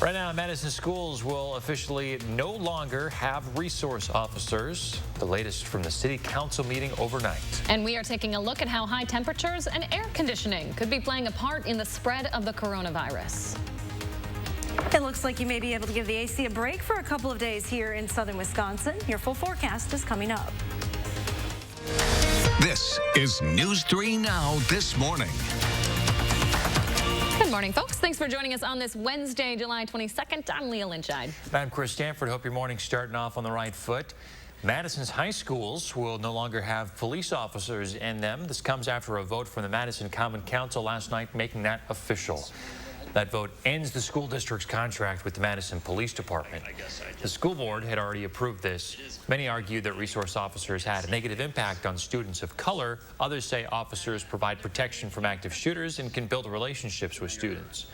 Right now, Madison schools will officially no longer have resource officers. The latest from the city council meeting overnight. And we are taking a look at how high temperatures and air conditioning could be playing a part in the spread of the coronavirus. It looks like you may be able to give the AC a break for a couple of days here in southern Wisconsin. Your full forecast is coming up. This is News 3 Now this morning. Good morning, folks. Thanks for joining us on this Wednesday, July 22nd. I'm Leah Lynchide. I'm Chris Stanford. Hope your morning's starting off on the right foot. Madison's high schools will no longer have police officers in them. This comes after a vote from the Madison Common Council last night making that official. That vote ends the school district's contract with the Madison Police Department. The school board had already approved this. Many argued that resource officers had a negative impact on students of color. Others say officers provide protection from active shooters and can build relationships with students.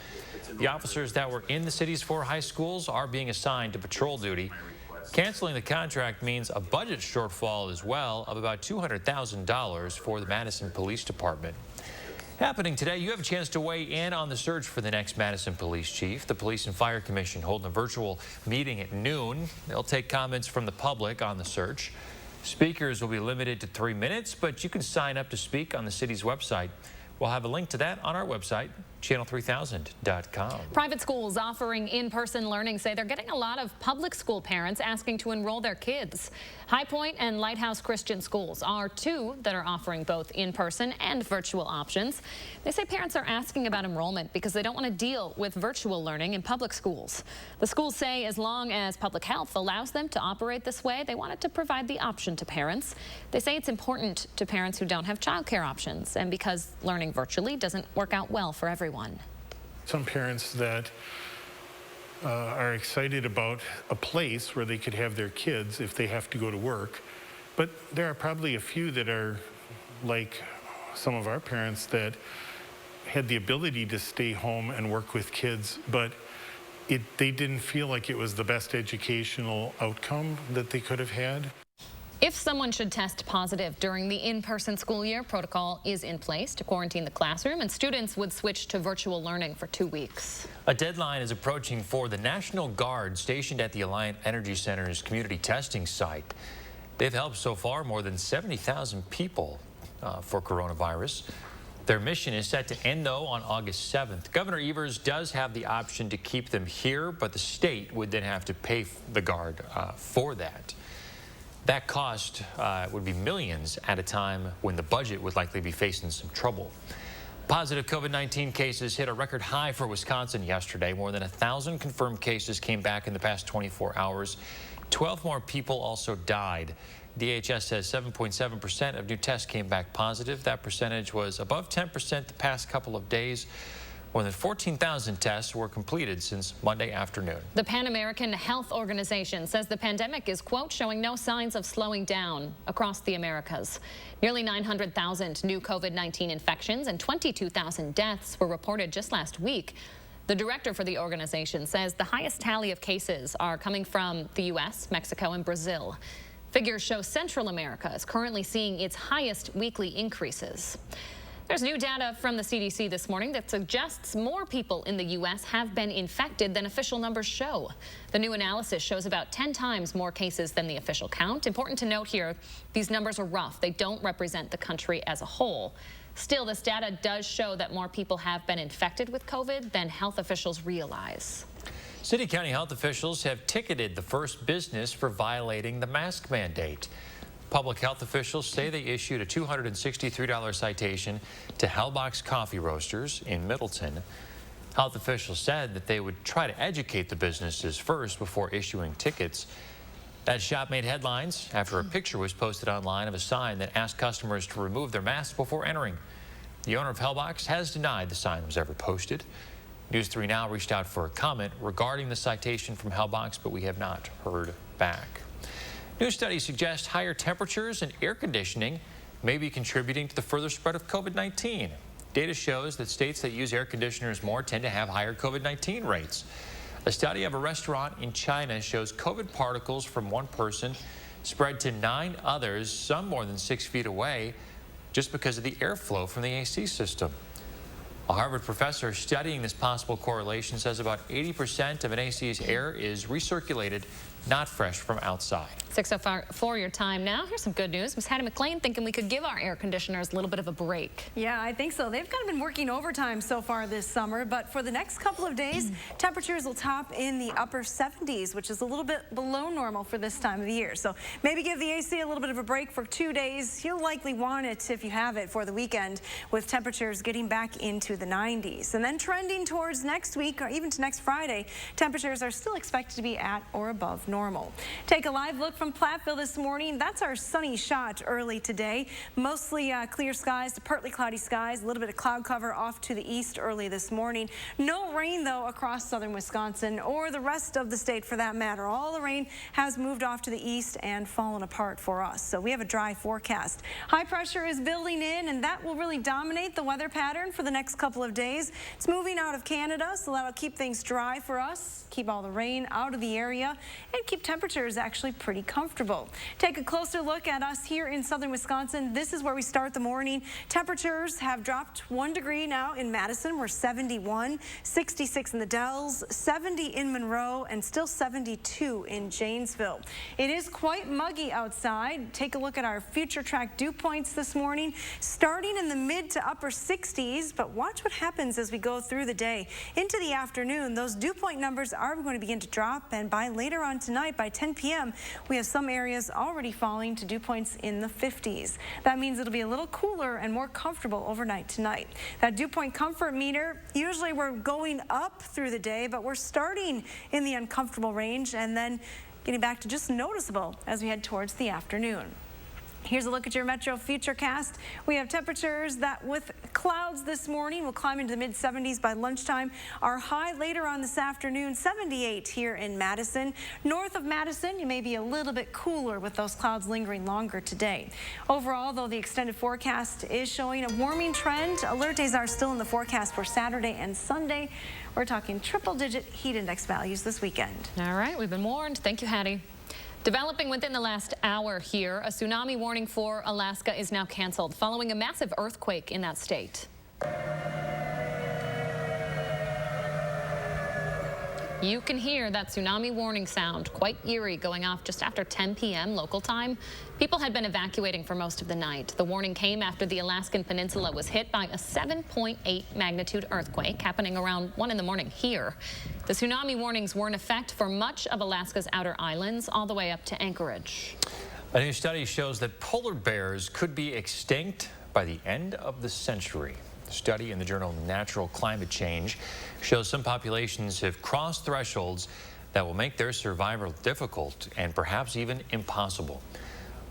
The officers that were in the city's 4 high schools are being assigned to patrol duty. Canceling the contract means a budget shortfall as well of about $200,000 for the Madison Police Department. Happening today, you have a chance to weigh in on the search for the next Madison Police Chief. The Police and Fire Commission holding a virtual meeting at noon. They'll take comments from the public on the search. Speakers will be limited to 3 minutes, but you can sign up to speak on the city's website. We'll have a link to that on our website, channel3000.com. Private schools offering in-person learning say they're getting a lot of public school parents asking to enroll their kids. High Point and Lighthouse Christian Schools are 2 that are offering both in-person and virtual options. They say parents are asking about enrollment because they don't want to deal with virtual learning in public schools. The schools say as long as public health allows them to operate this way, they wanted to provide the option to parents. They say it's important to parents who don't have childcare options and because learning virtually doesn't work out well for everyone. Some parents that are excited about a place where they could have their kids if they have to go to work, but there are probably a few that are like some of our parents that had the ability to stay home and work with kids, but they didn't feel like it was the best educational outcome that they could have had. If someone should test positive during the in-person school year, protocol is in place to quarantine the classroom, and students would switch to virtual learning for 2 weeks. A deadline is approaching for the National Guard stationed at the Alliant Energy Center's community testing site. They've helped so far more than 70,000 people for coronavirus. Their mission is set to end, though, on August 7th. Governor Evers does have the option to keep them here, but the state would then have to pay the Guard for that. That cost would be millions at a time when the budget would likely be facing some trouble. Positive COVID-19 cases hit a record high for Wisconsin yesterday. More than 1,000 confirmed cases came back in the past 24 hours. 12 more people also died. DHS says 7.7% of new tests came back positive. That percentage was above 10% the past couple of days. More than 14,000 tests were completed since Monday afternoon. The Pan American Health Organization says the pandemic is, quote, showing no signs of slowing down across the Americas. Nearly 900,000 new COVID-19 infections and 22,000 deaths were reported just last week. The director for the organization says the highest tally of cases are coming from the U.S., Mexico, and Brazil. Figures show Central America is currently seeing its highest weekly increases. There's new data from the CDC this morning that suggests more people in the U.S. have been infected than official numbers show. The new analysis shows about 10 times more cases than the official count. Important to note here, these numbers are rough. They don't represent the country as a whole. Still, this data does show that more people have been infected with COVID than health officials realize. City County health officials have ticketed the first business for violating the mask mandate. Public health officials say they issued a $263 citation to Hellbox Coffee Roasters in Middleton. Health officials said that they would try to educate the businesses first before issuing tickets. That shop made headlines after a picture was posted online of a sign that asked customers to remove their masks before entering. The owner of Hellbox has denied the sign was ever posted. News 3 Now reached out for a comment regarding the citation from Hellbox, but we have not heard back. New studies suggest higher temperatures and air conditioning may be contributing to the further spread of COVID-19. Data shows that states that use air conditioners more tend to have higher COVID-19 rates. A study of a restaurant in China shows COVID particles from one person spread to 9 others, some more than 6 feet away, just because of the airflow from the AC system. A Harvard professor studying this possible correlation says about 80% of an AC's air is recirculated, not fresh from outside. 6:04 your time now. Here's some good news. Miss Hattie McLean thinking we could give our air conditioners a little bit of a break. Yeah, I think so. They've kind of been working overtime so far this summer, but for the next couple of days, temperatures will top in the upper 70s, which is a little bit below normal for this time of the year. So maybe give the AC a little bit of a break for 2 days. You'll likely want it if you have it for the weekend, with temperatures getting back into the 90s. And then trending towards next week or even to next Friday, temperatures are still expected to be at or above normal. Take a live look from Platteville this morning. That's our sunny shot early today. Mostly clear skies to partly cloudy skies. A little bit of cloud cover off to the east early this morning. No rain, though, across southern Wisconsin or the rest of the state for that matter. All the rain has moved off to the east and fallen apart for us. So we have a dry forecast. High pressure is building in, and that will really dominate the weather pattern for the next couple of days. It's moving out of Canada, so that'll keep things dry for us, keep all the rain out of the area, and keep temperatures actually pretty comfortable. Take a closer look at us here in southern Wisconsin. This is where we start the morning. Temperatures have dropped 1 degree now in Madison. We're 71, 66 in the Dells, 70 in Monroe, and still 72 in Janesville. It is quite muggy outside. Take a look at our future track dew points this morning, starting in the mid to upper 60s, but watch what happens as we go through the day. Into the afternoon, those dew point numbers are going to begin to drop, and by later on tonight, by 10 p.m., we have some areas already falling to dew points in the 50s. That means it'll be a little cooler and more comfortable overnight tonight. That dew point comfort meter, usually we're going up through the day, but we're starting in the uncomfortable range and then getting back to just noticeable as we head towards the afternoon. Here's a look at your Metro Futurecast. We have temperatures that with clouds this morning will climb into the mid-70s by lunchtime. Our high later on this afternoon, 78 here in Madison. North of Madison, you may be a little bit cooler with those clouds lingering longer today. Overall, though, the extended forecast is showing a warming trend. Alert days are still in the forecast for Saturday and Sunday. We're talking triple-digit heat index values this weekend. All right, we've been warned. Thank you, Hattie. Developing within the last hour here, a tsunami warning for Alaska is now canceled following a massive earthquake in that state. You can hear that tsunami warning sound, quite eerie, going off just after 10 p.m. local time. People had been evacuating for most of the night. The warning came after the Alaskan peninsula was hit by a 7.8 magnitude earthquake happening around 1 in the morning here. The tsunami warnings were in effect for much of Alaska's outer islands, all the way up to Anchorage. A new study shows that polar bears could be extinct by the end of the century. The study in the journal Natural Climate Change shows some populations have crossed thresholds that will make their survival difficult and perhaps even impossible.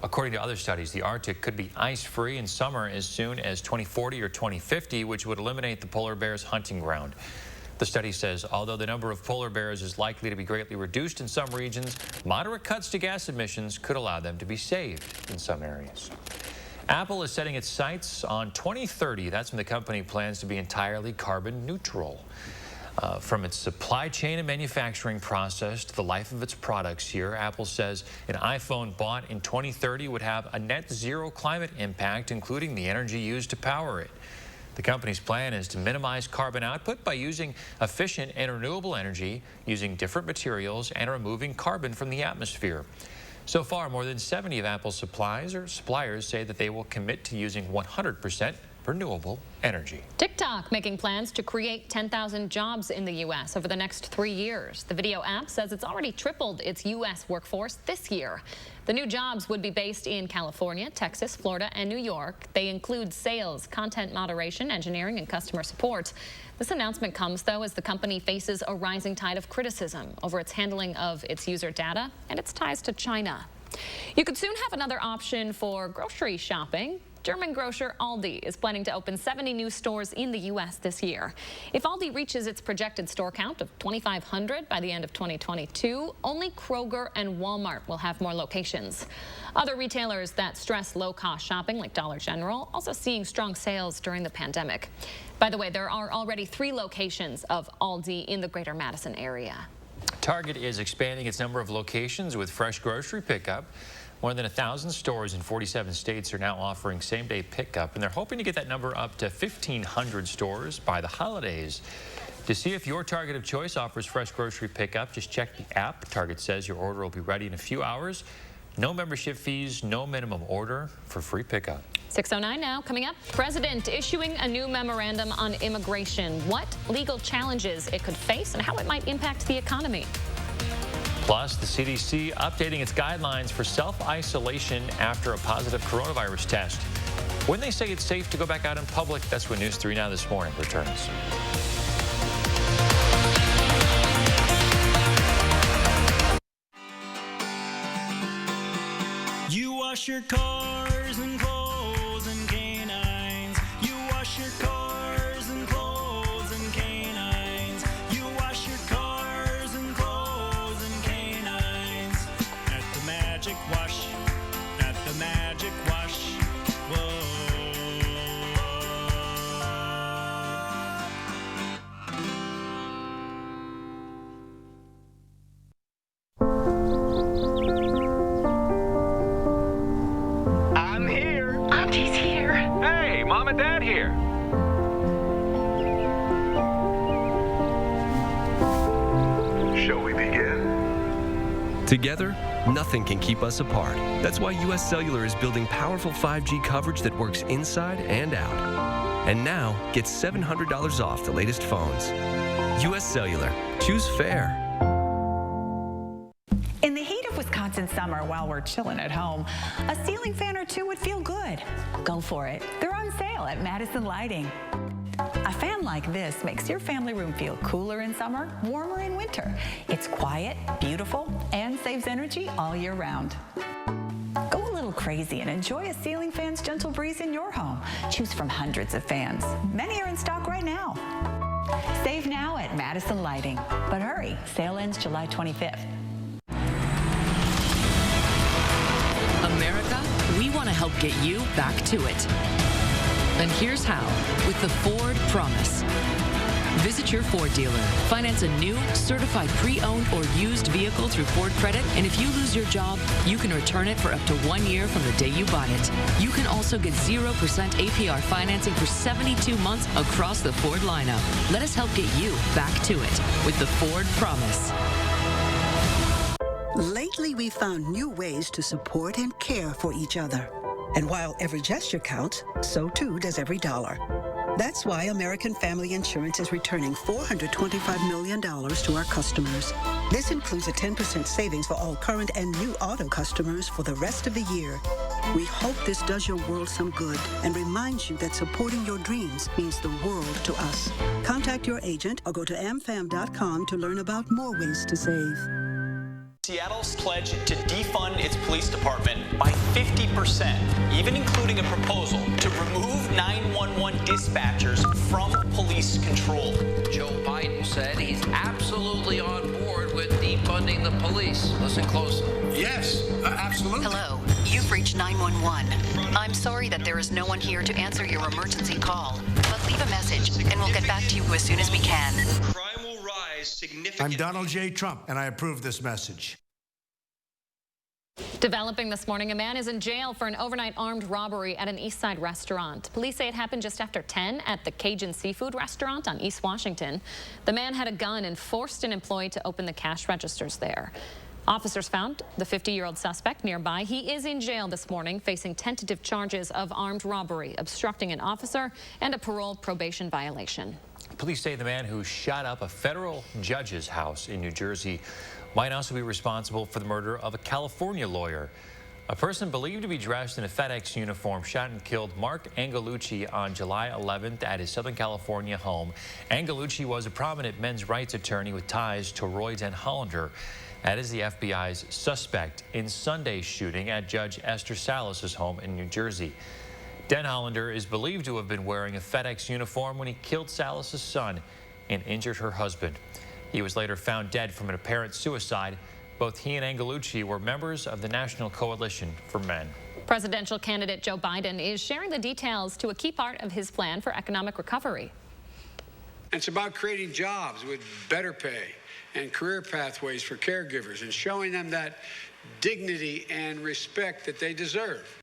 According to other studies, the Arctic could be ice-free in summer as soon as 2040 or 2050, which would eliminate the polar bear's hunting ground. The study says although the number of polar bears is likely to be greatly reduced in some regions, moderate cuts to gas emissions could allow them to be saved in some areas. Apple is setting its sights on 2030. That's when the company plans to be entirely carbon neutral. From its supply chain and manufacturing process to the life of its products here, Apple says an iPhone bought in 2030 would have a net zero climate impact, including the energy used to power it. The company's plan is to minimize carbon output by using efficient and renewable energy, using different materials, and removing carbon from the atmosphere. So far, more than 70 of Apple's suppliers say that they will commit to using 100% renewable energy. TikTok making plans to create 10,000 jobs in the U.S. over the next 3 years. The video app says it's already tripled its U.S. workforce this year. The new jobs would be based in California, Texas, Florida, and New York. They include sales, content moderation, engineering, and customer support. This announcement comes, though, as the company faces a rising tide of criticism over its handling of its user data and its ties to China. You could soon have another option for grocery shopping. German grocer Aldi is planning to open 70 new stores in the U.S. this year. If Aldi reaches its projected store count of 2,500 by the end of 2022, only Kroger and Walmart will have more locations. Other retailers that stress low-cost shopping, like Dollar General, also seeing strong sales during the pandemic. By the way, there are already 3 locations of Aldi in the greater Madison area. Target is expanding its number of locations with fresh grocery pickup. More than 1,000 stores in 47 states are now offering same-day pickup, and they're hoping to get that number up to 1,500 stores by the holidays. To see if your Target of choice offers fresh grocery pickup, just check the app. Target says your order will be ready in a few hours. No membership fees, no minimum order for free pickup. 6:09 now. Coming up, President issuing a new memorandum on immigration. What legal challenges it could face and how it might impact the economy. Plus, the CDC updating its guidelines for self-isolation after a positive coronavirus test. When they say it's safe to go back out in public, that's when News 3 Now this morning returns. You wash your cars and clothes and canines. You wash your cars and clothes and canines. You wash your cars and clothes and canines. At the Magic Wash. At the Magic Wash. Whoa. Mom and Dad here. Shall we begin? Together, nothing can keep us apart. That's why U.S Cellular is building powerful 5G coverage that works inside and out. And now, get $700 off the latest phones. U.S Cellular. Choose fair. In the heat of Wisconsin summer, while we're chilling at home, a ceiling fan or two would feel good. Go for it. They're on sale at Madison Lighting. A fan like this makes your family room feel cooler in summer, warmer in winter. It's quiet, beautiful, and saves energy all year round. Go a little crazy and enjoy a ceiling fan's gentle breeze in your home. Choose from hundreds of fans. Many are in stock right now. Save now at Madison Lighting. But hurry, sale ends July 25th. America, we want to help get you back to it. And here's how, with the Ford Promise. Visit your Ford dealer, finance a new, certified pre-owned or used vehicle through Ford Credit, and if you lose your job, you can return it for up to 1 year from the day you bought it. You can also get 0% APR financing for 72 months across the Ford lineup. Let us help get you back to it with the Ford Promise. Lately, we've found new ways to support and care for each other. And while every gesture counts, so too does every dollar. That's why American Family Insurance is returning $425 million to our customers. This includes a 10% savings for all current and new auto customers for the rest of the year. We hope this does your world some good and reminds you that supporting your dreams means the world to us. Contact your agent or go to amfam.com to learn about more ways to save. Seattle's pledged to defund its police department by 50%, even including a proposal to remove 911 dispatchers from police control. Joe Biden said he's absolutely on board with defunding the police. Listen closely. Yes, absolutely. Hello, you've reached 911. I'm sorry that there is no one here to answer your emergency call, but leave a message and we'll get back to you as soon as we can. Crime will rise significantly. I'm Donald J. Trump, and I approve this message. Developing this morning, a man is in jail for an overnight armed robbery at an East Side restaurant. Police say it happened just after 10 at the Cajun Seafood restaurant on East Washington. The man had a gun and forced an employee to open the cash registers there. Officers found the 50-year-old suspect nearby. He is in jail this morning, facing tentative charges of armed robbery, obstructing an officer, and a parole probation violation. Police say the man who shot up a federal judge's house in New Jersey might also be responsible for the murder of a California lawyer. A person believed to be dressed in a FedEx uniform shot and killed Mark Angelucci on July 11th at his Southern California home. Angelucci was a prominent men's rights attorney with ties to Roy Den Hollander. That is the FBI's suspect in Sunday's shooting at Judge Esther Salas's home in New Jersey. Den Hollander is believed to have been wearing a FedEx uniform when he killed Salas's son and injured her husband. He was later found dead from an apparent suicide. Both he and Angelucci were members of the National Coalition for Men. Presidential candidate Joe Biden is sharing the details to a key part of his plan for economic recovery. It's about creating jobs with better pay and career pathways for caregivers and showing them that dignity and respect that they deserve.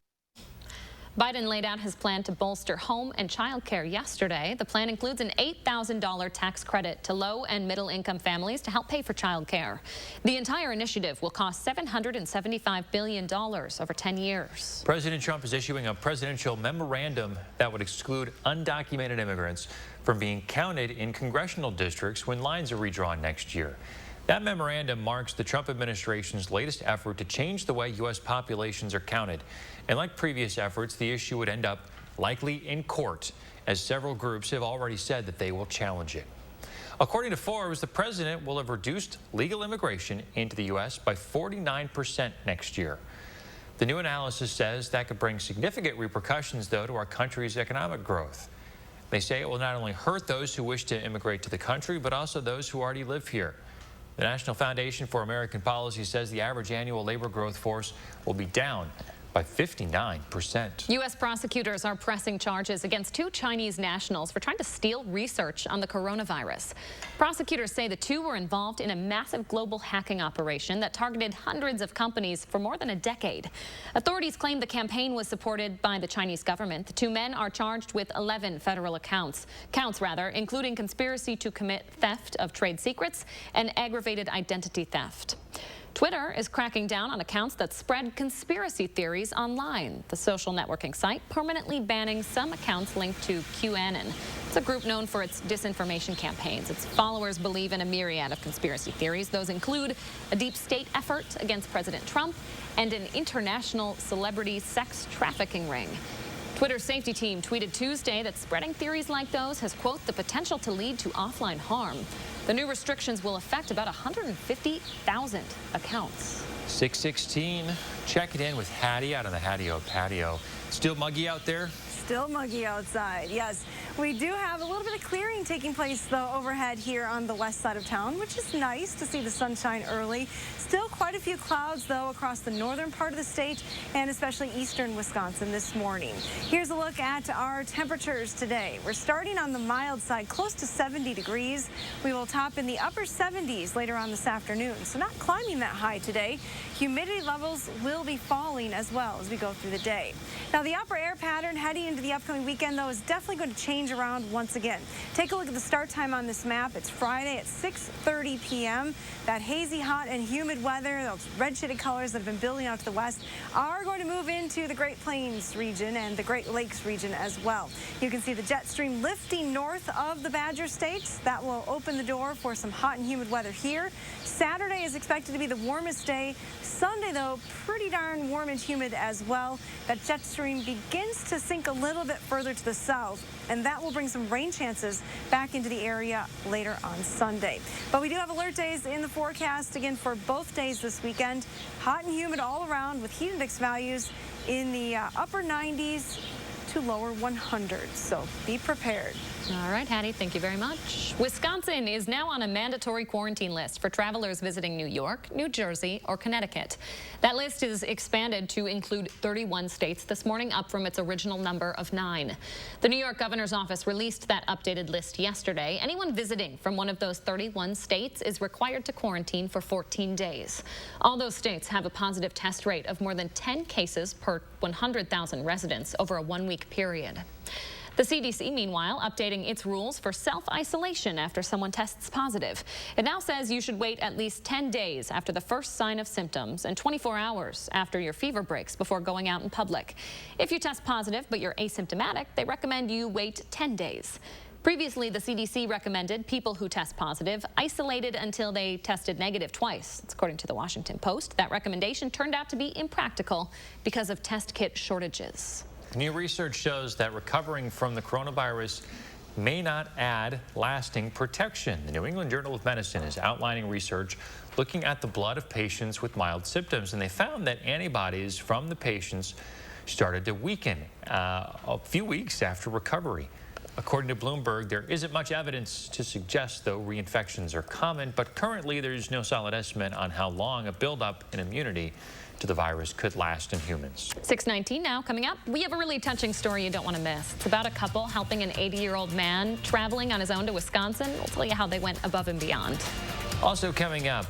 Biden laid out his plan to bolster home and child care yesterday. The plan includes an $8,000 tax credit to low and middle income families to help pay for child care. The entire initiative will cost $775 billion over 10 years. President Trump is issuing a presidential memorandum that would exclude undocumented immigrants from being counted in congressional districts when lines are redrawn next year. That memorandum marks the Trump administration's latest effort to change the way U.S. populations are counted. And like previous efforts, the issue would end up likely in court, as several groups have already said that they will challenge it. According to Forbes, the president will have reduced legal immigration into the U.S. by 49% next year. The new analysis says that could bring significant repercussions, though, to our country's economic growth. They say it will not only hurt those who wish to immigrate to the country, but also those who already live here. The National Foundation for American Policy says the average annual labor growth force will be down by 59%. U.S. prosecutors are pressing charges against 2 Chinese nationals for trying to steal research on the coronavirus. Prosecutors say the 2 were involved in a massive global hacking operation that targeted hundreds of companies for more than a decade. Authorities claim the campaign was supported by the Chinese government. The 2 men are charged with 11 federal counts, including conspiracy to commit theft of trade secrets and aggravated identity theft. Twitter is cracking down on accounts that spread conspiracy theories online. The social networking site permanently banning some accounts linked to QAnon. It's a group known for its disinformation campaigns. Its followers believe in a myriad of conspiracy theories. Those include a deep state effort against President Trump and an international celebrity sex trafficking ring. Twitter's safety team tweeted Tuesday that spreading theories like those has, quote, the potential to lead to offline harm. The new restrictions will affect about 150,000 accounts. 6:16, check it in with Hattie out on the Hattie-O patio. Still muggy out there? Still muggy outside, yes. We do have a little bit of clearing taking place, though, overhead here on the west side of town, which is nice to see the sunshine early. Still quite a few clouds, though, across the northern part of the state and especially eastern Wisconsin this morning. Here's a look at our temperatures today. We're starting on the mild side, close to 70 degrees. We will top in the upper 70s later on this afternoon, so not climbing that high today. Humidity levels will be falling as well as we go through the day. Now, the upper air pattern heading into the upcoming weekend, though, is definitely going to change around once again. Take a look at the start time on this map. It's Friday at 6:30 p.m. That hazy, hot, and humid weather, those red shaded colors that have been building out to the west, are going to move into the Great Plains region and the Great Lakes region as well. You can see the jet stream lifting north of the Badger State. That will open the door for some hot and humid weather here. Saturday is expected to be the warmest day. Sunday, though, pretty darn warm and humid as well. That jet stream begins to sink a little bit further to the south, and that will bring some rain chances back into the area later on Sunday. But we do have alert days in the forecast again for both days this weekend. Hot and humid all around with heat index values in the upper 90s to lower 100s. So be prepared. All right, Hattie, thank you very much. Wisconsin is now on a mandatory quarantine list for travelers visiting New York, New Jersey, or Connecticut. That list is expanded to include 31 states this morning, up from its original number of 9. The New York governor's office released that updated list yesterday. Anyone visiting from one of those 31 states is required to quarantine for 14 days. All those states have a positive test rate of more than 10 cases per 100,000 residents over a 1-week period. The CDC, meanwhile, updating its rules for self-isolation after someone tests positive. It now says you should wait at least 10 days after the first sign of symptoms and 24 hours after your fever breaks before going out in public. If you test positive but you're asymptomatic, they recommend you wait 10 days. Previously, the CDC recommended people who test positive isolated until they tested negative twice. That's according to the Washington Post. That recommendation turned out to be impractical because of test kit shortages. New research shows that recovering from the coronavirus may not add lasting protection. The New England Journal of Medicine is outlining research looking at the blood of patients with mild symptoms, and they found that antibodies from the patients started to weaken a few weeks after recovery. According to Bloomberg, there isn't much evidence to suggest, though, reinfections are common, but currently there's no solid estimate on how long a buildup in immunity to the virus could last in humans. 6:19 now. Coming up, we have a really touching story you don't want to miss. It's about a couple helping an 80-year-old man traveling on his own to Wisconsin. We'll tell you how they went above and beyond. Also coming up,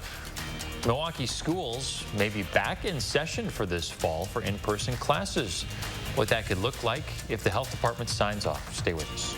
Milwaukee schools may be back in session for this fall for in-person classes. What that could look like if the health department signs off. Stay with us.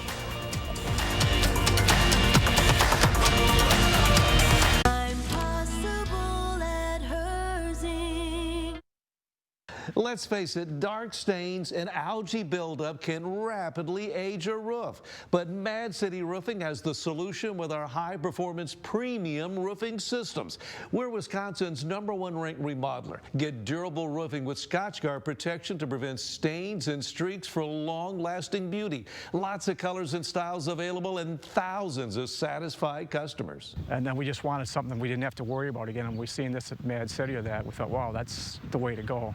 Let's face it, dark stains and algae buildup can rapidly age a roof. But Mad City Roofing has the solution with our high-performance premium roofing systems. We're Wisconsin's #1 ranked remodeler. Get durable roofing with Scotchguard protection to prevent stains and streaks for long-lasting beauty. Lots of colors and styles available and thousands of satisfied customers. And then we just wanted something we didn't have to worry about again. And we've seen this at Mad City or that. We thought, wow, that's the way to go.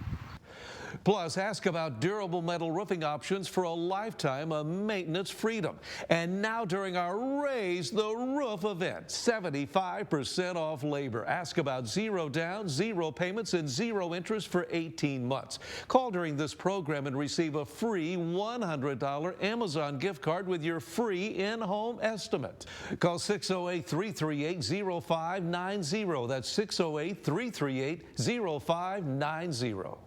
Plus, ask about durable metal roofing options for a lifetime of maintenance freedom. And now during our Raise the Roof event, 75% off labor. Ask about 0 down, 0 payments, and 0 interest for 18 months. Call during this program and receive a free $100 Amazon gift card with your free in-home estimate. Call 608-338-0590. That's 608-338-0590.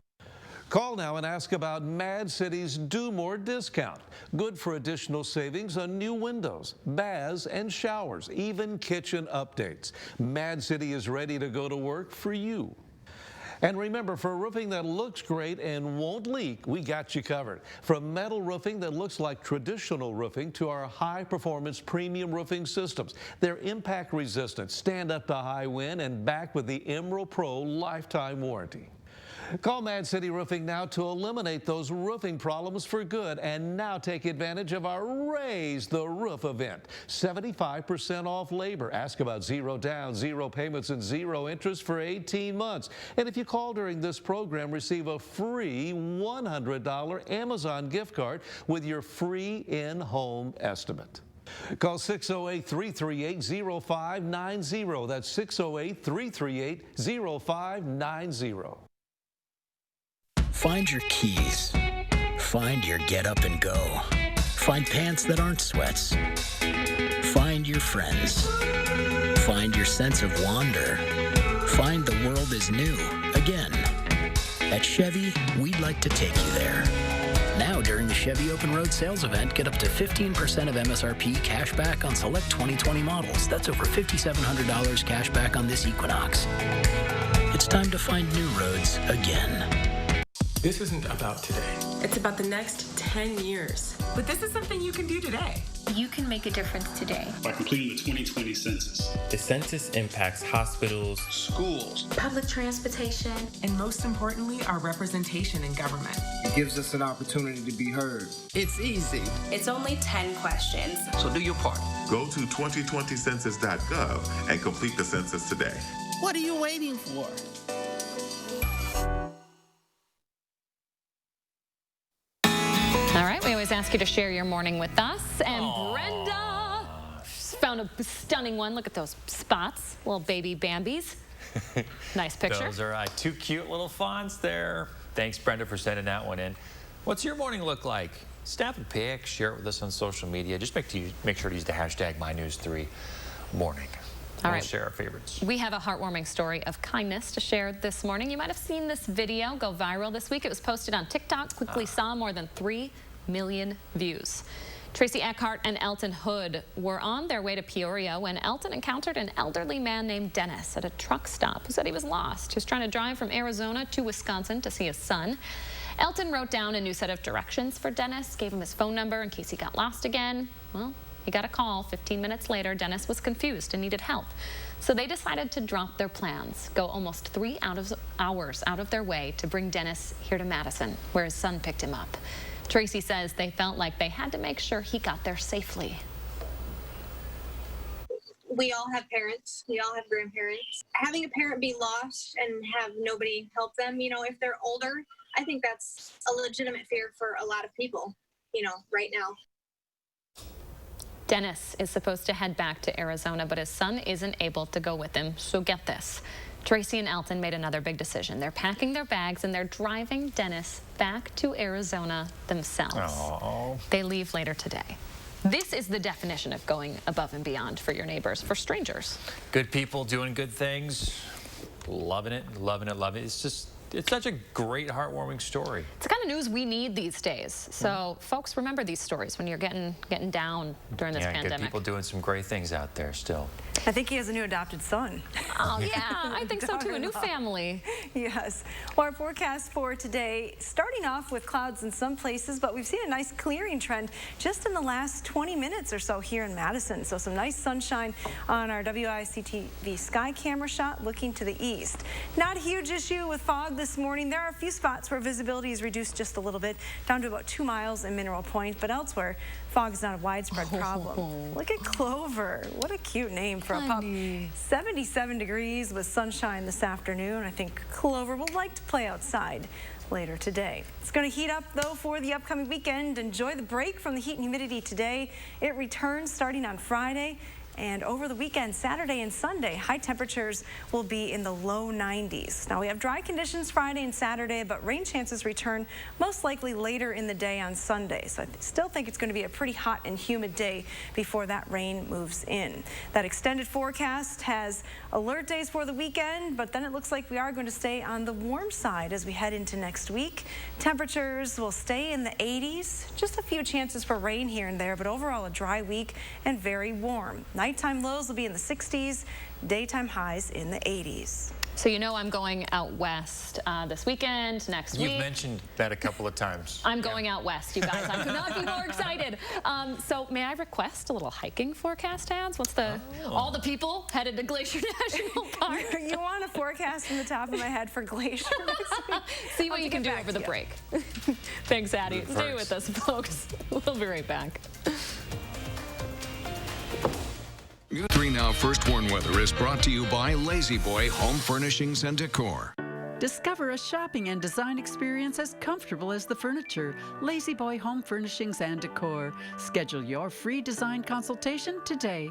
Call now and ask about Mad City's Do More discount. Good for additional savings on new windows, baths, and showers, even kitchen updates. Mad City is ready to go to work for you. And remember, for roofing that looks great and won't leak, we got you covered. From metal roofing that looks like traditional roofing to our high-performance premium roofing systems. They're impact resistant, stand up to high wind, and backed with the Emerald Pro lifetime warranty. Call Mad City Roofing now to eliminate those roofing problems for good, and now take advantage of our Raise the Roof event. 75% off labor. Ask about 0 down, 0 payments, and 0 interest for 18 months. And if you call during this program, receive a free $100 Amazon gift card with your free in-home estimate. Call 608-338-0590. That's 608-338-0590. Find your keys. Find your get up and go. Find pants that aren't sweats. Find your friends. Find your sense of wonder. Find the world is new again. At Chevy, we'd like to take you there. Now during the Chevy Open Road Sales event, get up to 15% of MSRP cash back on select 2020 models. That's over $5,700 cash back on this Equinox. It's time to find new roads again. This isn't about today. It's about the next 10 years. But this is something you can do today. You can make a difference today. By completing the 2020 census. The census impacts hospitals, schools, public transportation, and most importantly, our representation in government. It gives us an opportunity to be heard. It's easy. It's only 10 questions. So do your part. Go to 2020census.gov and complete the census today. What are you waiting for? All right, we always ask you to share your morning with us. And Brenda found a stunning one. Look at those spots, little baby Bambis. Nice picture. Those are 2 cute little fonts there. Thanks, Brenda, for sending that one in. What's your morning look like? Snap a pic, share it with us on social media. Just make sure to use the hashtag MyNews3Morning. All right. We'll share our favorites. We have a heartwarming story of kindness to share this morning. You might have seen this video go viral this week. It was posted on TikTok, quickly saw more than 3 million views. Tracy Eckhart and Elton Hood were on their way to Peoria when Elton encountered an elderly man named Dennis at a truck stop who said he was lost. He was trying to drive from Arizona to Wisconsin to see his son. Elton wrote down a new set of directions for Dennis, gave him his phone number in case he got lost again. Well, he got a call 15 minutes later. Dennis was confused and needed help. So they decided to drop their plans, go almost 3 hours out of their way to bring Dennis here to Madison, where his son picked him up. Tracy says they felt like they had to make sure he got there safely. We all have parents. We all have grandparents. Having a parent be lost and have nobody help them, if they're older, I think that's a legitimate fear for a lot of people, right now. Dennis is supposed to head back to Arizona, but his son isn't able to go with him. So get this. Tracy and Elton made another big decision. They're packing their bags and they're driving Dennis back to Arizona themselves. Aww. They leave later today. This is the definition of going above and beyond for your neighbors, for strangers. Good people doing good things. loving it, loving it, loving it. It's such a great, heartwarming story. It's the kind of news we need these days. So, folks, remember these stories when you're getting down during this pandemic. Good people doing some great things out there still. I think he has a new adopted son. Oh, yeah, I think so too. A new family. Yes. Well, our forecast for today, starting off with clouds in some places, but we've seen a nice clearing trend just in the last 20 minutes or so here in Madison. So some nice sunshine on our WICTV sky camera shot looking to the east. Not a huge issue with fog this morning. There are a few spots where visibility is reduced just a little bit, down to about 2 miles in Mineral Point, but elsewhere, fog is not a widespread problem. Look at Clover. What a cute name for a pup. 77 degrees with sunshine this afternoon. I think Clover will like to play outside later today. It's going to heat up, though, for the upcoming weekend. Enjoy the break from the heat and humidity today. It returns starting on Friday. And over the weekend, Saturday and Sunday, high temperatures will be in the low 90s. Now, we have dry conditions Friday and Saturday, but rain chances return most likely later in the day on Sunday. So I still think it's going to be a pretty hot and humid day before that rain moves in. That extended forecast has alert days for the weekend, but then it looks like we are going to stay on the warm side as we head into next week. Temperatures will stay in the 80s. Just a few chances for rain here and there, but overall a dry week and very warm. Nighttime lows will be in the 60s, daytime highs in the 80s. So you know I'm going out west this weekend, next week. You've mentioned that a couple of times. I'm going out west, you guys. I could not be more excited. So may I request a little hiking forecast, ads? What's the, all the people headed to Glacier National Park? You want a forecast from the top of my head for Glacier next week? See what you can do over the break. Thanks, Addie. Stay with us, folks. We'll be right back. 3 Now First Warn Weather is brought to you by Lazy Boy Home Furnishings and Decor. Discover a shopping and design experience as comfortable as the furniture. Lazy Boy Home Furnishings and Decor. Schedule your free design consultation today.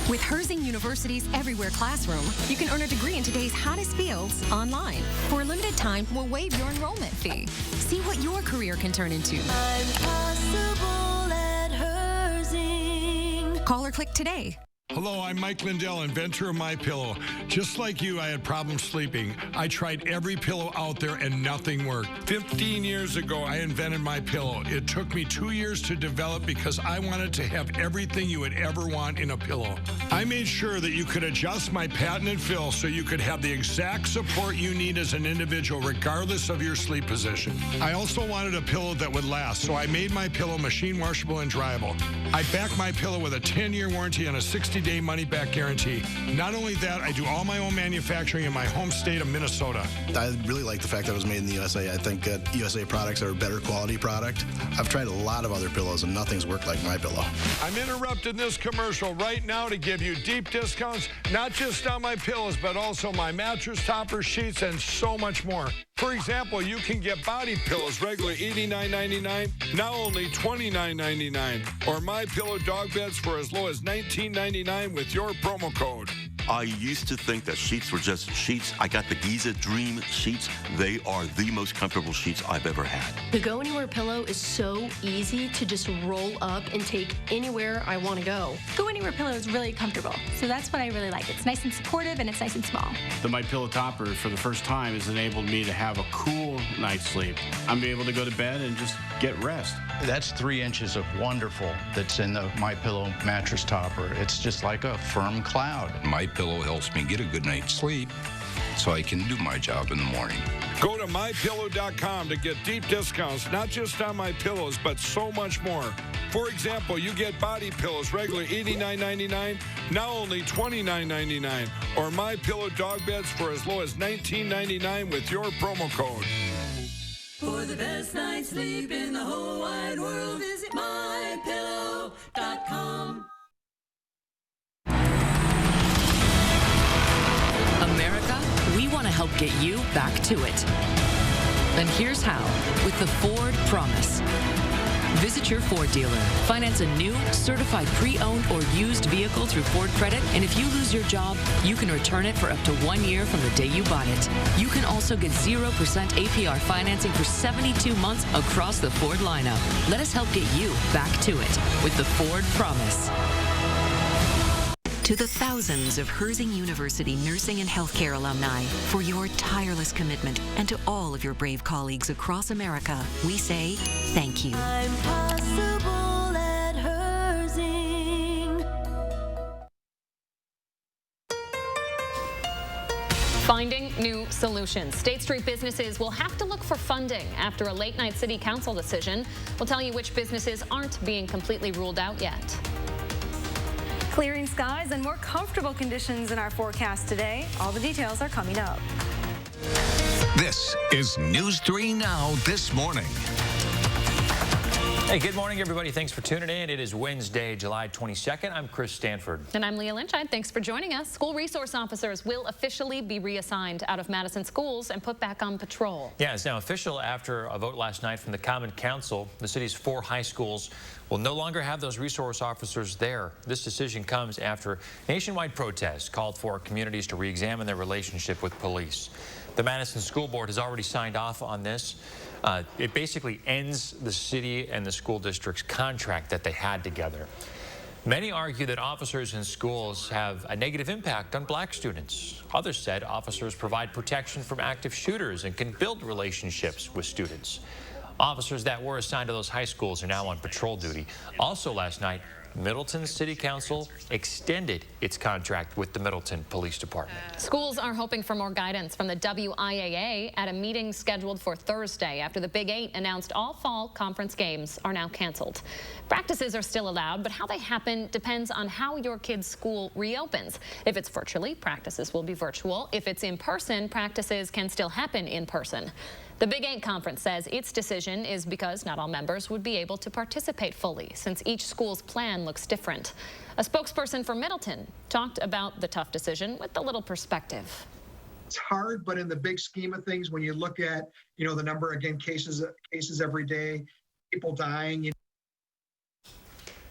With Herzing University's Everywhere Classroom, you can earn a degree in today's hottest fields online. For a limited time, we'll waive your enrollment fee. See what your career can turn into. I'm possible at Herzing. Call or click today. Hello, I'm Mike Lindell, inventor of MyPillow. Just like you, I had problems sleeping. I tried every pillow out there and nothing worked. 15 years ago, I invented MyPillow. It took me 2 years to develop because I wanted to have everything you would ever want in a pillow. I made sure that you could adjust my patented fill so you could have the exact support you need as an individual, regardless of your sleep position. I also wanted a pillow that would last, so I made MyPillow machine washable and dryable. I back MyPillow with a 10-year warranty and a 60-day money-back guarantee. Not only that, I do all my own manufacturing in my home state of Minnesota. I really like the fact that it was made in the USA. I think that USA products are a better quality product. I've tried a lot of other pillows and nothing's worked like MyPillow. I'm interrupting this commercial right now to give you deep discounts, not just on my pillows, but also my mattress toppers, sheets, and so much more. For example, you can get body pillows regularly $89.99, now only $29.99, or MyPillow dog beds for as low as $19.99 with your promo code. I used to think that sheets were just sheets. I got the Giza Dream sheets. They are the most comfortable sheets I've ever had. The Go Anywhere pillow is so easy to just roll up and take anywhere I want to go. Go Anywhere pillow is really comfortable, so that's what I really like. It's nice and supportive and it's nice and small. The MyPillow topper, for the first time, has enabled me to have a cool night's sleep. I'm able to go to bed and just get rest. That's 3 inches of wonderful that's in the MyPillow mattress topper. It's just like a firm cloud. MyPillow helps me get a good night's sleep so I can do my job in the morning. Go to MyPillow.com to get deep discounts, not just on my pillows, but so much more. For example, you get body pillows regularly $89.99, now only $29.99, or MyPillow dog beds for as low as $19.99 with your promo code. For the best night's sleep in the whole wide world, visit MyPillow.com. America, we want to help get you back to it. And here's how, with the Ford Promise. Visit your Ford dealer. Finance a new, certified pre-owned or used vehicle through Ford Credit, and if you lose your job, you can return it for up to 1 year from the day you bought it. You can also get 0% APR financing for 72 months across the Ford lineup. Let us help get you back to it with the Ford Promise. To the thousands of Herzing University nursing and healthcare alumni, for your tireless commitment, and to all of your brave colleagues across America, we say thank you. I'm possible at Herzing. Finding new solutions. State Street businesses will have to look for funding after a late-night city council decision. We'll tell you which businesses aren't being completely ruled out yet. Clearing skies and more comfortable conditions in our forecast today. All the details are coming up. This is News 3 Now this morning. Hey, good morning, everybody. Thanks for tuning in. It is Wednesday, July 22nd. I'm Chris Stanford. And I'm Leah Lynch. Thanks for joining us. School resource officers will officially be reassigned out of Madison schools and put back on patrol. Yeah, it's now official after a vote last night from the Common Council. The city's 4 high schools will no longer have those resource officers there. This decision comes after nationwide protests called for communities to re-examine their relationship with police. The Madison School Board has already signed off on this. It basically ends the city and the school district's contract that they had together. Many argue that officers in schools have a negative impact on black students. Others said officers provide protection from active shooters and can build relationships with students. Officers that were assigned to those high schools are now on patrol duty. Also last night, Middleton City Council extended its contract with the Middleton Police Department. Schools are hoping for more guidance from the WIAA at a meeting scheduled for Thursday after the Big 8 announced all fall conference games are now canceled. Practices are still allowed, but how they happen depends on how your kid's school reopens. If it's virtually, practices will be virtual. If it's in person, practices can still happen in person. The Big 8 conference says its decision is because not all members would be able to participate fully, since each school's plan looks different. A spokesperson for Middleton talked about the tough decision with a little perspective. It's hard, but in the big scheme of things, when you look at, the number, again, cases every day, people dying.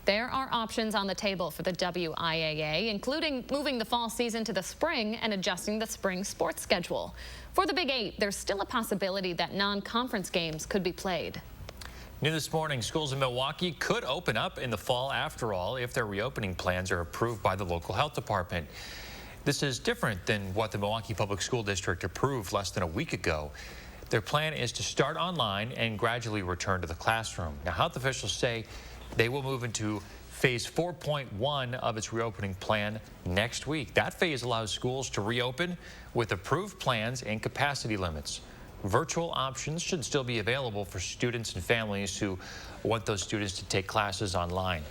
There are options on the table for the WIAA, including moving the fall season to the spring and adjusting the spring sports schedule. For the Big 8, there's still a possibility that non-conference games could be played. New this morning, schools in Milwaukee could open up in the fall after all if their reopening plans are approved by the local health department. This is different than what the Milwaukee Public School District approved less than a week ago. Their plan is to start online and gradually return to the classroom. Now, health officials say they will move into phase 4.1 of its reopening plan next week. That phase allows schools to reopen with approved plans and capacity limits. Virtual options should still be available for students and families who want those students to take classes online.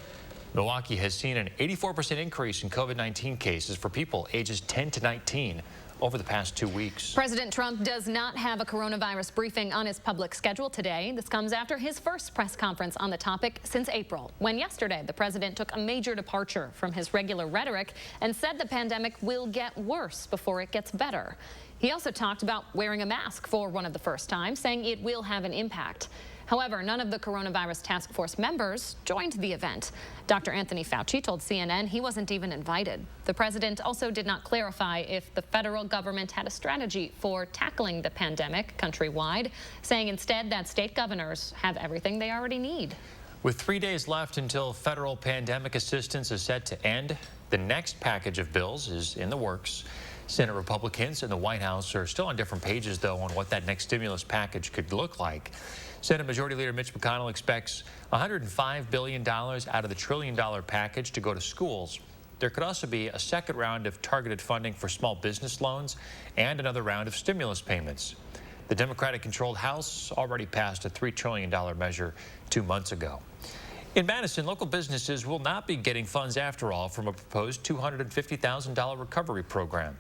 Milwaukee has seen an 84% increase in COVID-19 cases for people ages 10 to 19 over the past 2 weeks. President Trump does not have a coronavirus briefing on his public schedule today. This comes after his first press conference on the topic since April, when yesterday the president took a major departure from his regular rhetoric and said the pandemic will get worse before it gets better. He also talked about wearing a mask for one of the first times, saying it will have an impact. However, none of the coronavirus task force members joined the event. Dr. Anthony Fauci told CNN he wasn't even invited. The president also did not clarify if the federal government had a strategy for tackling the pandemic countrywide, saying instead that state governors have everything they already need. With 3 days left until federal pandemic assistance is set to end, the next package of bills is in the works. Senate Republicans and the White House are still on different pages, though, on what that next stimulus package could look like. Senate Majority Leader Mitch McConnell expects $105 billion out of the $1 trillion package to go to schools. There could also be a second round of targeted funding for small business loans and another round of stimulus payments. The Democratic-controlled House already passed a $3 trillion measure 2 months ago. In Madison, local businesses will not be getting funds after all from a proposed $250,000 recovery program.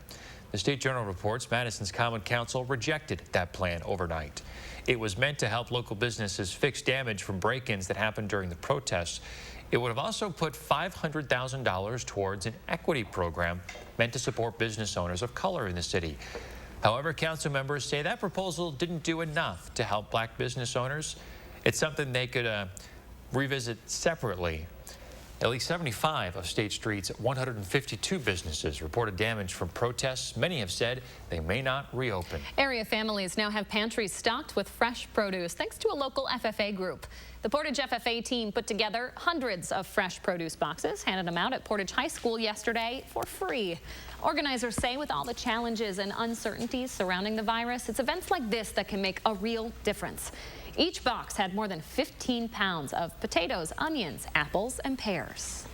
The State Journal reports Madison's Common Council rejected that plan overnight. It was meant to help local businesses fix damage from break-ins that happened during the protests. It would have also put $500,000 towards an equity program meant to support business owners of color in the city. However, council members say that proposal didn't do enough to help black business owners. It's something they could revisit separately. At least 75 of State Street's 152 businesses reported damage from protests. Many have said they may not reopen. Area families now have pantries stocked with fresh produce thanks to a local FFA group. The Portage FFA team put together hundreds of fresh produce boxes, handed them out at Portage High School yesterday for free. Organizers say with all the challenges and uncertainties surrounding the virus, it's events like this that can make a real difference. Each box had more than 15 pounds of potatoes, onions, apples, and pears.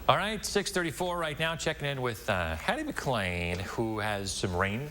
All right, 6:34 right now, checking in with Hattie McLean, who has some rain.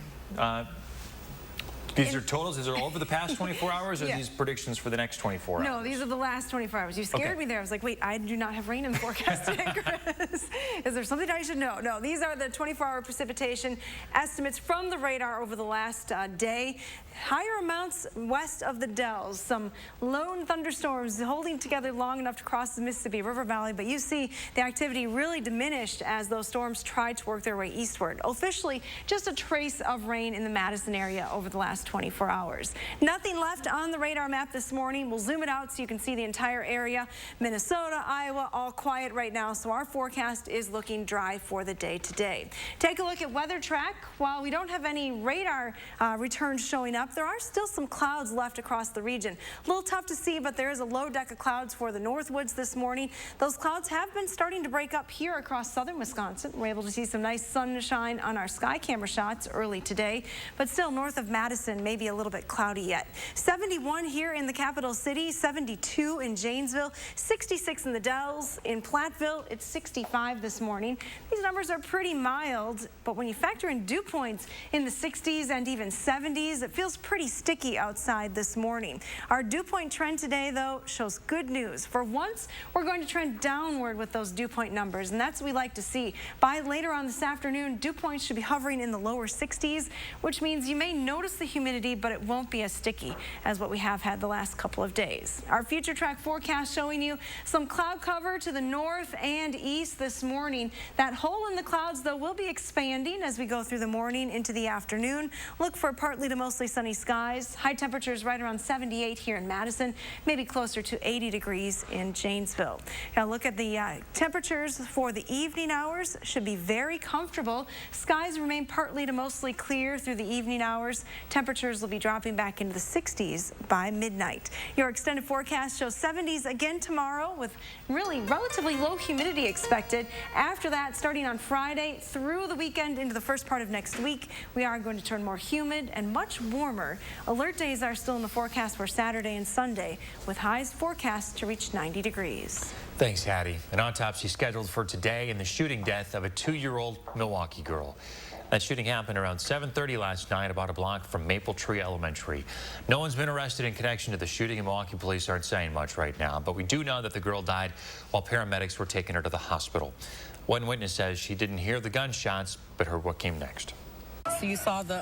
These are totals. These are over the past 24 hours, or Yeah. these predictions for the next 24 hours? No, these are the last 24 hours. You scared me there. I was like, wait, I do not have rain in the forecast today, Chris. Is there something I should know? No, these are the 24-hour precipitation estimates from the radar over the last day. Higher amounts west of the Dells. Some lone thunderstorms holding together long enough to cross the Mississippi River Valley, but you see the activity really diminished as those storms tried to work their way eastward. Officially, just a trace of rain in the Madison area over the last 24 hours. Nothing left on the radar map this morning. We'll zoom it out so you can see the entire area. Minnesota, Iowa, all quiet right now, so our forecast is looking dry for the day today. Take a look at Weather Track. While we don't have any radar returns showing up, there are still some clouds left across the region. A little tough to see, but there is a low deck of clouds for the Northwoods this morning. Those clouds have been starting to break up here across southern Wisconsin. We're able to see some nice sunshine on our sky camera shots early today, but still north of Madison, maybe a little bit cloudy yet. 71 here in the capital city, 72 in Janesville, 66 in the Dells. In Platteville, it's 65 this morning. These numbers are pretty mild, but when you factor in dew points in the 60s and even 70s, it feels pretty sticky outside this morning. Our dew point trend today, though, shows good news. For once, we're going to trend downward with those dew point numbers, and that's what we like to see. By later on this afternoon, dew points should be hovering in the lower 60s, which means you may notice the humidity, but it won't be as sticky as what we have had the last couple of days. Our future track forecast showing you some cloud cover to the north and east this morning. That hole in the clouds, though, will be expanding as we go through the morning into the afternoon. Look for partly to mostly sunny skies. High temperatures right around 78 here in Madison, maybe closer to 80 degrees in Janesville. Now look at the temperatures for the evening hours. Should be very comfortable. Skies remain partly to mostly clear through the evening hours. Temperatures will be dropping back into the 60s by midnight. Your extended forecast shows 70s again tomorrow with really relatively low humidity expected. After that, starting on Friday through the weekend into the first part of next week, we are going to turn more humid and much warmer. Alert days are still in the forecast for Saturday and Sunday, with highs forecast to reach 90 degrees. Thanks, Hattie. An autopsy scheduled for today in the shooting death of a 2-year-old Milwaukee girl. That shooting happened around 7:30 last night, about a block from Maple Tree Elementary. No one's been arrested in connection to the shooting, and Milwaukee police aren't saying much right now, but we do know that the girl died while paramedics were taking her to the hospital. One witness says she didn't hear the gunshots, but heard what came next. So you saw the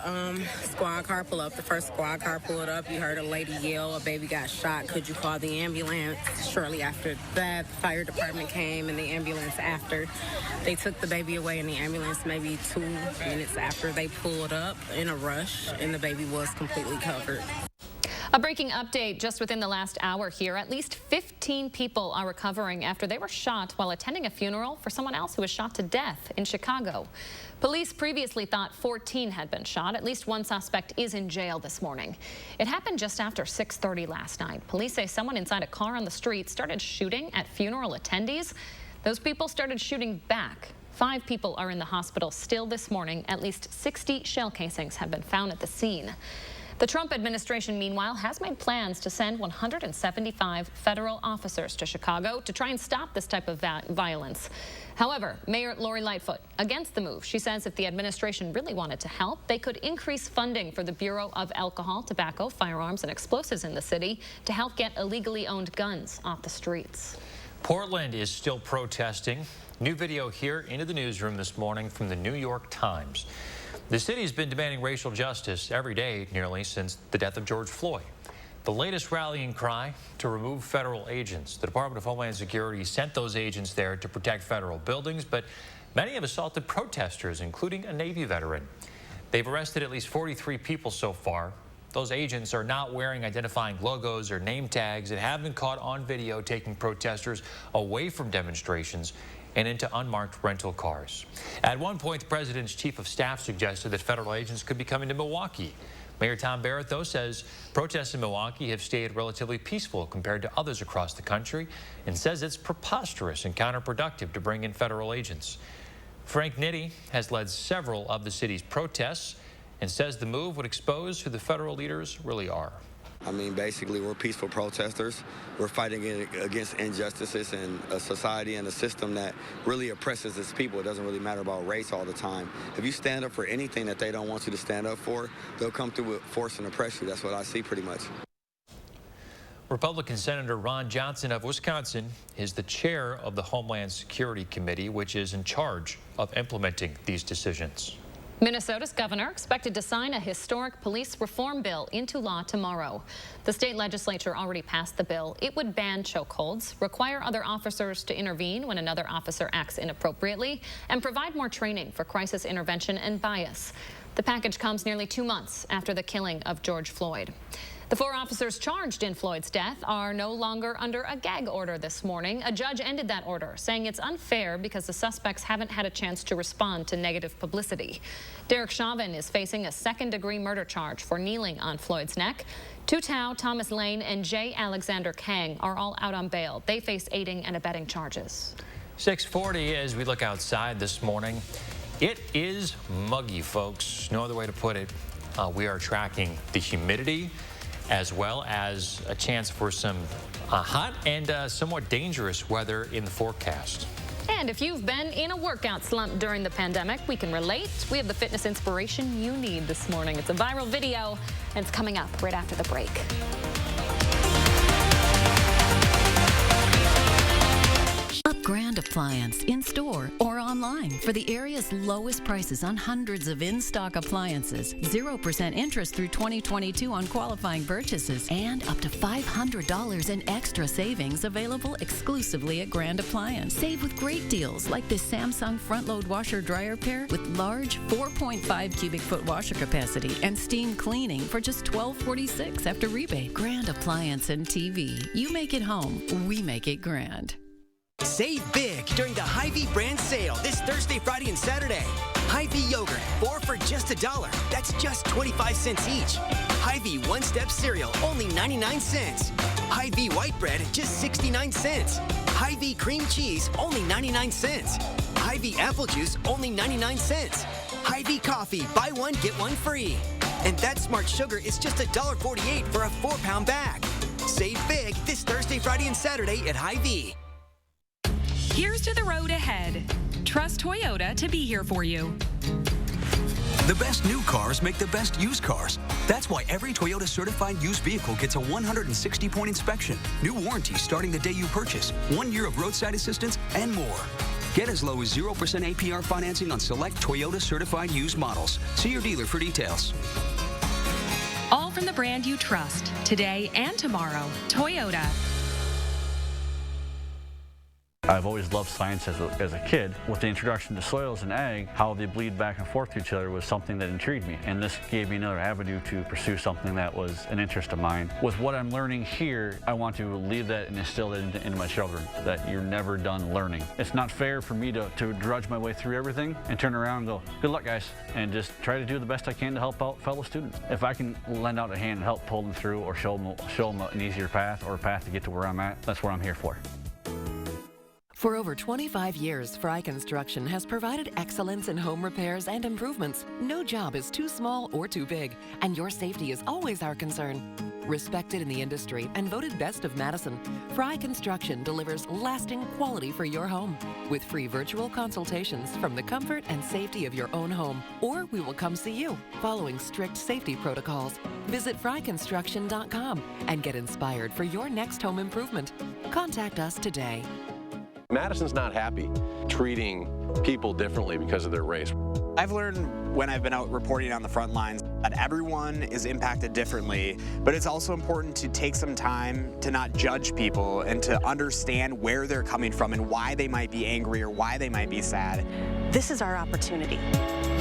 squad car pull up, the first squad car pulled up. You heard a lady yell, a baby got shot. Could you call the ambulance? Shortly after that, the fire department came and the ambulance after. They took the baby away in the ambulance maybe 2 minutes after they pulled up in a rush, and the baby was completely covered. A breaking update just within the last hour here. At least 15 people are recovering after they were shot while attending a funeral for someone else who was shot to death in Chicago. Police previously thought 14 had been shot. At least one suspect is in jail this morning. It happened just after 6:30 last night. Police say someone inside a car on the street started shooting at funeral attendees. Those people started shooting back. 5 people are in the hospital still this morning. At least 60 shell casings have been found at the scene. The Trump administration, meanwhile, has made plans to send 175 federal officers to Chicago to try and stop this type of violence. However, Mayor Lori Lightfoot against the move. She says if the administration really wanted to help, they could increase funding for the Bureau of Alcohol, Tobacco, Firearms, and Explosives in the city to help get illegally owned guns off the streets. Portland is still protesting. New video here into the newsroom this morning from the New York Times. The city's been demanding racial justice every day nearly since the death of George Floyd. The latest rallying cry to remove federal agents. The Department of Homeland Security sent those agents there to protect federal buildings, but many have assaulted protesters, including a Navy veteran. They've arrested at least 43 people so far. Those agents are not wearing identifying logos or name tags and have been caught on video taking protesters away from demonstrations and into unmarked rental cars. At one point, the president's chief of staff suggested that federal agents could be coming to Milwaukee. Mayor Tom Barrett, though, says protests in Milwaukee have stayed relatively peaceful compared to others across the country and says it's preposterous and counterproductive to bring in federal agents. Frank Nitti has led several of the city's protests and says the move would expose who the federal leaders really are. I mean, basically, we're peaceful protesters. We're fighting against injustices and a society and a system that really oppresses its people. It doesn't really matter about race all the time. If you stand up for anything that they don't want you to stand up for, they'll come through with force and oppress you. That's what I see pretty much. Republican Senator Ron Johnson of Wisconsin is the chair of the Homeland Security Committee, which is in charge of implementing these decisions. Minnesota's governor expected to sign a historic police reform bill into law tomorrow. The state legislature already passed the bill. It would ban chokeholds, require other officers to intervene when another officer acts inappropriately, and provide more training for crisis intervention and bias. The package comes nearly 2 months after the killing of George Floyd. The 4 officers charged in Floyd's death are no longer under a gag order this morning. A judge ended that order, saying it's unfair because the suspects haven't had a chance to respond to negative publicity. Derek Chauvin is facing a second-degree murder charge for kneeling on Floyd's neck. Tu Tao, Thomas Lane, and J. Alexander Kang are all out on bail. They face aiding and abetting charges. 6:40 as we look outside this morning. It is muggy, folks. No other way to put it. We are tracking the humidity, as well as a chance for some hot and somewhat dangerous weather in the forecast. And if you've been in a workout slump during the pandemic, we can relate. We have the fitness inspiration you need this morning. It's a viral video, and it's coming up right after the break. Shop Grand Appliance in-store or online for the area's lowest prices on hundreds of in-stock appliances, 0% interest through 2022 on qualifying purchases, and up to $500 in extra savings available exclusively at Grand Appliance. Save with great deals like this Samsung front-load washer-dryer pair with large 4.5 cubic foot washer capacity and steam cleaning for just $12.46 after rebate. Grand Appliance and TV. You make it home, we make it grand. Save big during the Hy-Vee brand sale this Thursday, Friday, and Saturday. Hy-Vee yogurt, 4 for just $1. That's just 25 cents each. Hy-Vee one-step cereal, only 99 cents. Hy-Vee white bread, just 69 cents. Hy-Vee cream cheese, only 99 cents. Hy-Vee apple juice, only 99 cents. Hy-Vee coffee, buy one, get one free. And that smart sugar is just $1.48 for a 4-pound bag. Save big this Thursday, Friday, and Saturday at Hy-Vee. Here's to the road ahead. Trust Toyota to be here for you. The best new cars make the best used cars. That's why every Toyota certified used vehicle gets a 160-point inspection, new warranty starting the day you purchase, 1 year of roadside assistance, and more. Get as low as 0% APR financing on select Toyota certified used models. See your dealer for details. All from the brand you trust, today and tomorrow. Toyota. I've always loved science as a kid. With the introduction to soils and ag, how they bleed back and forth to each other was something that intrigued me. And this gave me another avenue to pursue something that was an interest of mine. With what I'm learning here, I want to leave that and instill that into my children, that you're never done learning. It's not fair for me to drudge my way through everything and turn around and go, good luck, guys, and just try to do the best I can to help out fellow students. If I can lend out a hand and help pull them through or show them an easier path or a path to get to where I'm at, that's what I'm here for. For over 25 years, Fry Construction has provided excellence in home repairs and improvements. No job is too small or too big, and your safety is always our concern. Respected in the industry and voted best of Madison, Fry Construction delivers lasting quality for your home with free virtual consultations from the comfort and safety of your own home. Or we will come see you following strict safety protocols. Visit fryconstruction.com and get inspired for your next home improvement. Contact us today. Madison's not happy treating people differently because of their race. I've learned when I've been out reporting on the front lines that everyone is impacted differently, but it's also important to take some time to not judge people and to understand where they're coming from and why they might be angry or why they might be sad. This is our opportunity.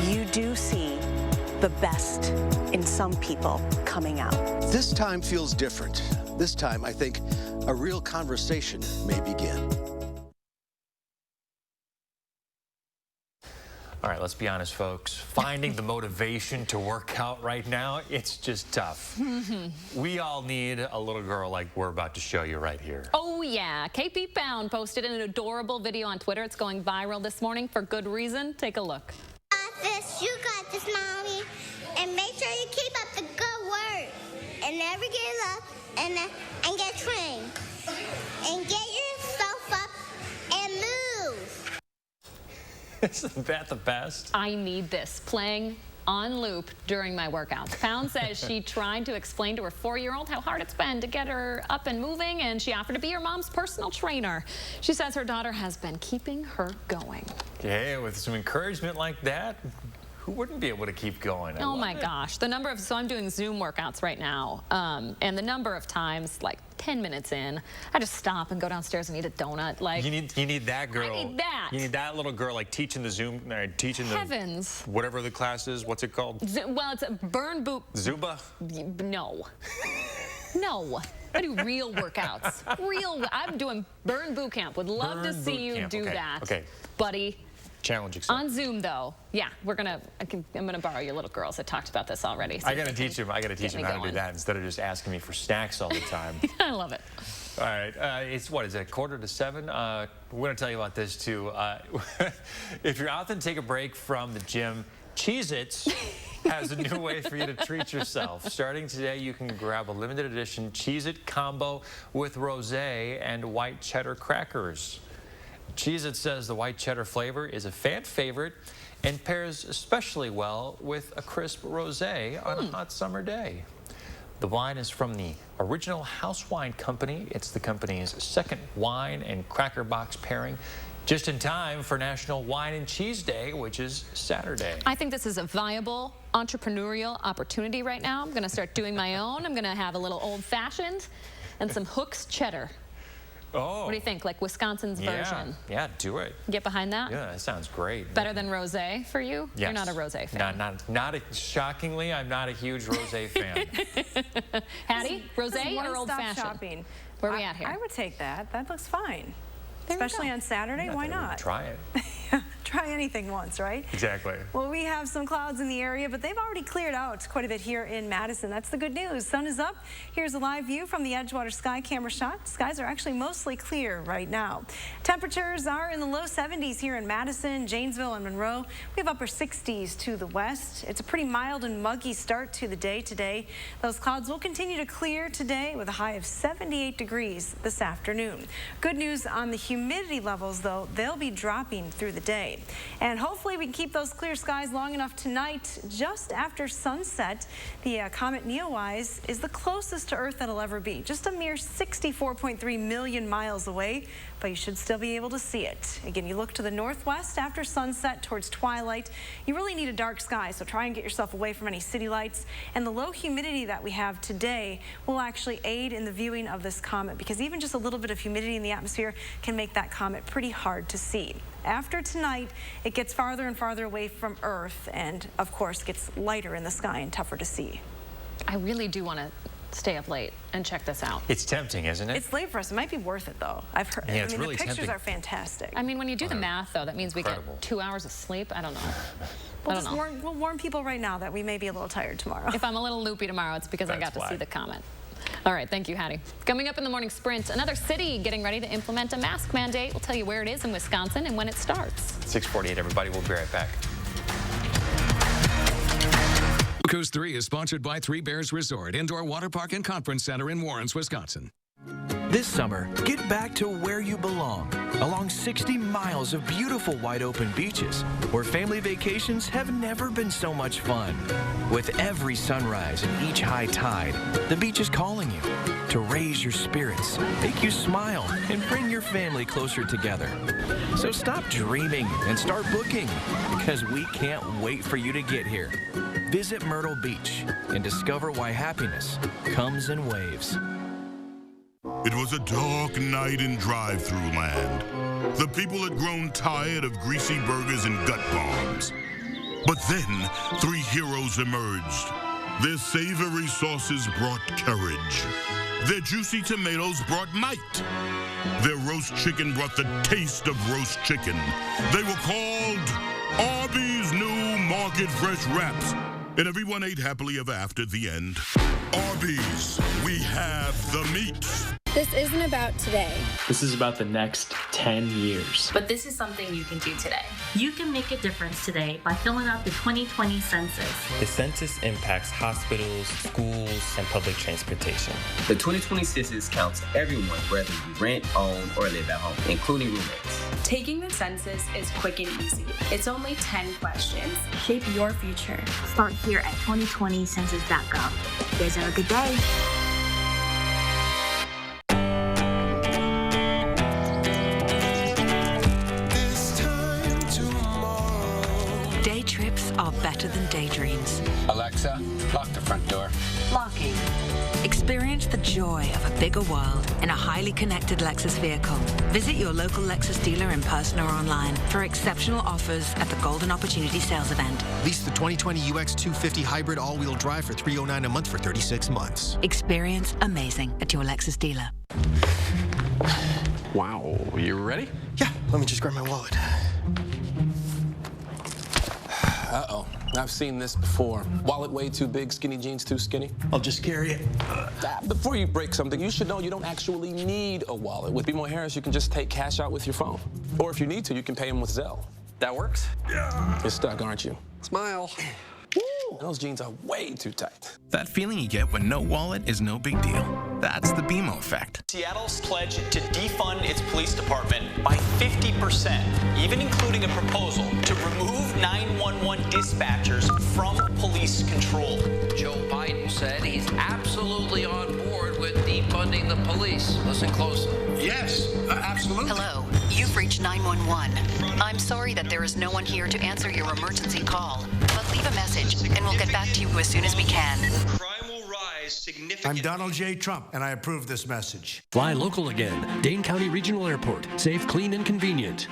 You do see the best in some people coming out. This time feels different. This time, I think, a real conversation may begin. All right, let's be honest, folks. Finding the motivation to work out right now, it's just tough. We all need a little girl like we're about to show you right here. Oh, yeah. KP Pound posted an adorable video on Twitter. It's going viral this morning for good reason. Take a look. You got this, Mommy. And make sure you keep up the good work. And never give up and get trained. And get yourself up and move. Isn't that the best? I need this playing on loop during my workouts. Pound says she tried to explain to her 4-year-old how hard it's been to get her up and moving, and she offered to be her mom's personal trainer. She says her daughter has been keeping her going. Yeah, with some encouragement like that, who wouldn't be able to keep going? Oh my gosh. The number of, so I'm doing Zoom workouts right now, and the number of times, like 10 minutes in, I just stop and go downstairs and eat a donut. Like, you need that girl. I need that. You need that little girl, like teaching the Zoom, teaching the Heavens. Whatever the class is. What's it called? Well, it's a burn boot. Zumba? No. No. I do real workouts. I'm doing burn boot camp. Would love to see you do that. Okay. Buddy. Challenge accepted. On Zoom, though, yeah, I'm gonna borrow your little girls. I talked about this already. So I gotta teach them. I gotta teach them how to do that instead of just asking me for snacks all the time. I love it. All right, it's what is it? 6:45. We're gonna tell you about this too. If you're out and take a break from the gym, Cheez-Its has a new way for you to treat yourself. Starting today, you can grab a limited edition Cheez-It combo with rosé and white cheddar crackers. Cheez-It says the white cheddar flavor is a fan favorite and pairs especially well with a crisp rosé on a hot summer day. The wine is from the Original House Wine Company. It's the company's second wine and cracker box pairing, just in time for National Wine and Cheese Day, which is Saturday. I think this is a viable entrepreneurial opportunity right now. I'm going to start doing my own. I'm going to have a little old-fashioned and some Hooks cheddar. Oh. What do you think? Like Wisconsin's version? Yeah, do it. Get behind that? Yeah, that sounds great. Better than rosé for you? Yes. You're not a rosé fan. Shockingly, I'm not a huge rosé fan. Hattie, rosé or old-fashioned? Shopping. Where are we at here? I would take that. That looks fine. There Especially on Saturday, why not? Try it. Try anything once, right? Exactly. Well, we have some clouds in the area, but they've already cleared out quite a bit here in Madison. That's the good news. Sun is up. Here's a live view from the Edgewater Sky Camera shot. Skies are actually mostly clear right now. Temperatures are in the low 70s here in Madison, Janesville, and Monroe. We have upper 60s to the west. It's a pretty mild and muggy start to the day today. Those clouds will continue to clear today with a high of 78 degrees this afternoon. Good news on the humidity levels, though. They'll be dropping through the day. And hopefully we can keep those clear skies long enough tonight. Just after sunset, the Comet Neowise is the closest to Earth that'll ever be. Just a mere 64.3 million miles away, but you should still be able to see it. Again, you look to the northwest after sunset towards twilight. You really need a dark sky, so try and get yourself away from any city lights. And the low humidity that we have today will actually aid in the viewing of this comet, because even just a little bit of humidity in the atmosphere can make that comet pretty hard to see. After tonight, it gets farther and farther away from Earth and, of course, gets lighter in the sky and tougher to see. I really do want to stay up late and check this out. It's tempting, isn't it? It's late for us. It might be worth it, though. I've heard. Yeah, I mean, really the pictures tempting. are fantastic. I mean, when you do the math, though, that means we get 2 hours of sleep. I don't know. We'll warn people right now that we may be a little tired tomorrow. If I'm a little loopy tomorrow, it's because I got to see the comet. All right, thank you, Hattie. Coming up in the morning sprint, another city getting ready to implement a mask mandate. We'll tell you where it is in Wisconsin and when it starts. 6:48, everybody. We'll be right back. Coast 3 is sponsored by Three Bears Resort, Indoor Water Park and Conference Center in Warrens, Wisconsin. This summer, get back to where you belong, along 60 miles of beautiful wide-open beaches, where family vacations have never been so much fun. With every sunrise and each high tide, the beach is calling you to raise your spirits, make you smile, and bring your family closer together. So stop dreaming and start booking, because we can't wait for you to get here. Visit Myrtle Beach and discover why happiness comes in waves. It was a dark night in drive-thru land. The people had grown tired of greasy burgers and gut bombs. But then, three heroes emerged. Their savory sauces brought courage. Their juicy tomatoes brought might. Their roast chicken brought the taste of roast chicken. They were called Arby's wicked fresh wraps, and everyone ate happily ever after at the end. Arby's, we have the meats. This isn't about today. This is about the next 10 years. But this is something you can do today. You can make a difference today by filling out the 2020 census. The census impacts hospitals, schools, and public transportation. The 2020 census counts everyone, whether you rent, own, or live at home, including roommates. Taking the census is quick and easy. It's only 10 questions. Shape your future. Start here at 2020census.gov. You guys have a good day. Day trips are better than daydreams. Alexa, lock the front door. Locking. Experience the joy of a bigger world in a highly connected Lexus vehicle. Visit your local Lexus dealer in person or online for exceptional offers at the Golden Opportunity Sales Event. Lease the 2020 UX 250 hybrid all-wheel drive for $309 a month for 36 months. Experience amazing at your Lexus dealer. Wow, you ready? Yeah, let me just grab my wallet. Uh-oh, I've seen this before. Wallet way too big, skinny jeans too skinny. I'll just carry it. Before you break something, you should know you don't actually need a wallet. With BMO Harris, you can just take cash out with your phone. Or if you need to, you can pay them with Zelle. That works? Yeah. You're stuck, aren't you? Smile. Woo! Those jeans are way too tight. That feeling you get when no wallet is no big deal. That's the BMO effect. Seattle's pledged to defund its police department by 50%, even including a proposal to remove 911 dispatchers from police control. Joe Biden said he's absolutely on board with defunding the police. Listen closely. Yes, absolutely. Hello, you've reached 911. I'm sorry that there is no one here to answer your emergency call, but leave a message and we'll get back to you as soon as we can. Crime will rise significantly. I'm Donald J. Trump, and I approve this message. Fly local again. Dane County Regional Airport. Safe, clean, and convenient.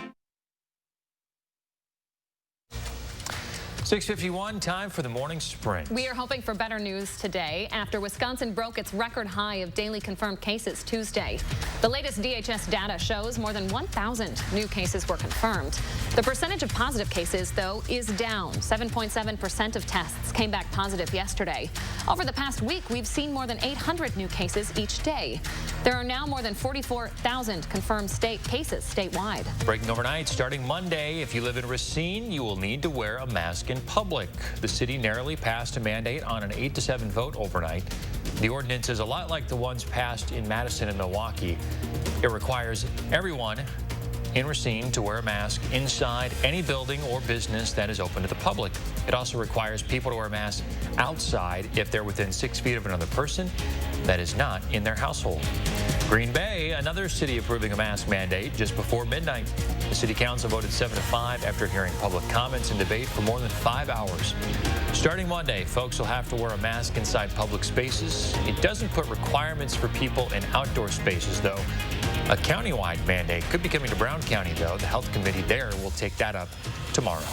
6:51, time for the morning sprint. We are hoping for better news today after Wisconsin broke its record high of daily confirmed cases Tuesday. The latest DHS data shows more than 1,000 new cases were confirmed. The percentage of positive cases, though, is down. 7.7% of tests came back positive yesterday. Over the past week, we've seen more than 800 new cases each day. There are now more than 44,000 confirmed cases statewide. Breaking overnight, starting Monday, if you live in Racine, you will need to wear a mask in public. The city narrowly passed a mandate on an 8-7 vote overnight. The ordinance is a lot like the ones passed in Madison and Milwaukee. It requires everyone in Racine to wear a mask inside any building or business that is open to the public. It also requires people to wear masks outside if they're within 6 feet of another person that is not in their household. Green Bay, another city approving a mask mandate just before midnight. The city council voted 7-5 after hearing public comments and debate for more than 5 hours. Starting Monday, folks will have to wear a mask inside public spaces. It doesn't put requirements for people in outdoor spaces, though. A countywide mandate could be coming to Brown County, though. The health committee there will take that up tomorrow.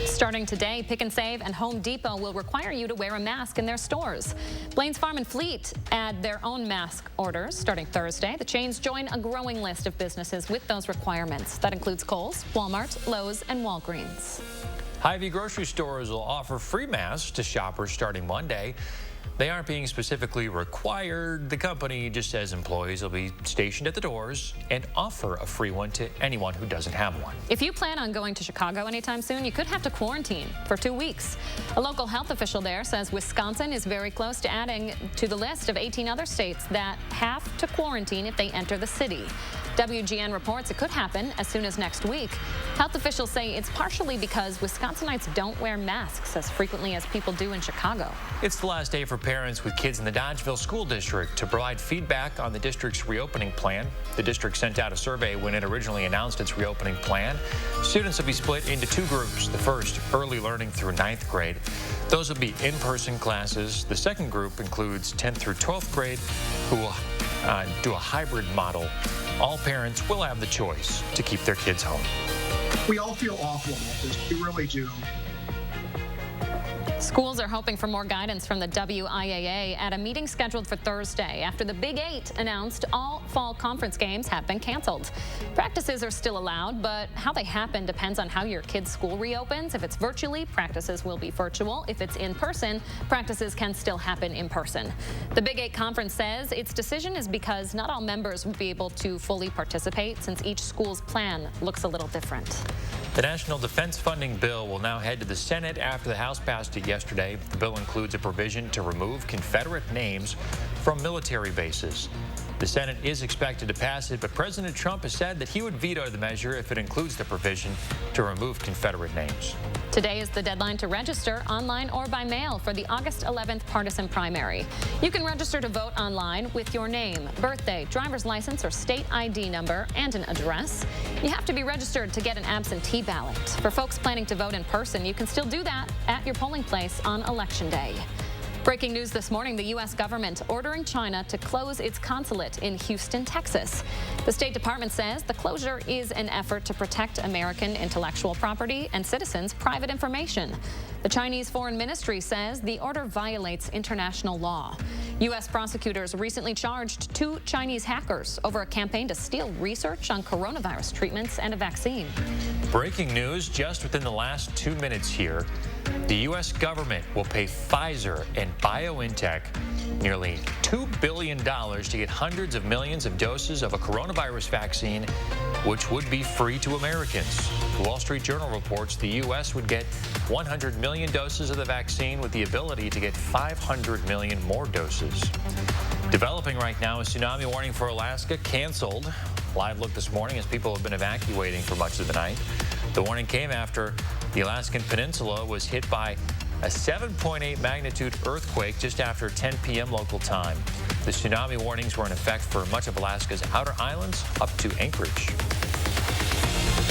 Starting today, Pick and Save and Home Depot will require you to wear a mask in their stores. Blain's Farm and Fleet add their own mask orders starting Thursday. The chains join a growing list of businesses with those requirements. That includes Kohl's, Walmart, Lowe's, and Walgreens. Hy-Vee grocery stores will offer free masks to shoppers starting Monday. They aren't being specifically required. The company just says employees will be stationed at the doors and offer a free one to anyone who doesn't have one. If you plan on going to Chicago anytime soon, you could have to quarantine for 2 weeks. A local health official there says Wisconsin is very close to adding to the list of 18 other states that have to quarantine if they enter the city. WGN reports it could happen as soon as next week. Health officials say it's partially because Wisconsinites don't wear masks as frequently as people do in Chicago. It's the last day for parents with kids in the Dodgeville School District to provide feedback on the district's reopening plan. The district sent out a survey when it originally announced its reopening plan. Students will be split into 2 groups. The first, early learning through 9th grade. Those will be in-person classes. The second group includes 10th through 12th grade, who will do a hybrid model. All parents will have the choice to keep their kids home. We all feel awful about this. We really do. Schools are hoping for more guidance from the WIAA at a meeting scheduled for Thursday after the Big 8 announced all fall conference games have been canceled. Practices are still allowed, but how they happen depends on how your kid's school reopens. If it's virtually, practices will be virtual. If it's in person, practices can still happen in person. The Big 8 conference says its decision is because not all members will be able to fully participate since each school's plan looks a little different. The National Defense Funding Bill will now head to the Senate after the House passed it yesterday. The bill includes a provision to remove Confederate names from military bases. The Senate is expected to pass it, but President Trump has said that he would veto the measure if it includes the provision to remove Confederate names. Today is the deadline to register online or by mail for the August 11th partisan primary. You can register to vote online with your name, birthday, driver's license, or state ID number, and an address. You have to be registered to get an absentee ballot. For folks planning to vote in person, you can still do that at your polling place on Election Day. Breaking news this morning, the U.S. government ordering China to close its consulate in Houston, Texas. The State Department says the closure is an effort to protect American intellectual property and citizens' private information. The Chinese Foreign Ministry says the order violates international law. U.S. prosecutors recently charged 2 Chinese hackers over a campaign to steal research on coronavirus treatments and a vaccine. Breaking news just within the last 2 minutes here. The U.S. government will pay Pfizer and BioNTech nearly $2 billion to get hundreds of millions of doses of a coronavirus vaccine, which would be free to Americans. The Wall Street Journal reports the U.S. would get 100 million doses of the vaccine with the ability to get 500 million more doses. Developing right now, a tsunami warning for Alaska canceled. Live look this morning as people have been evacuating for much of the night. The warning came after the Alaskan Peninsula was hit by a 7.8 magnitude earthquake just after 10 p.m. local time. The tsunami warnings were in effect for much of Alaska's outer islands up to Anchorage.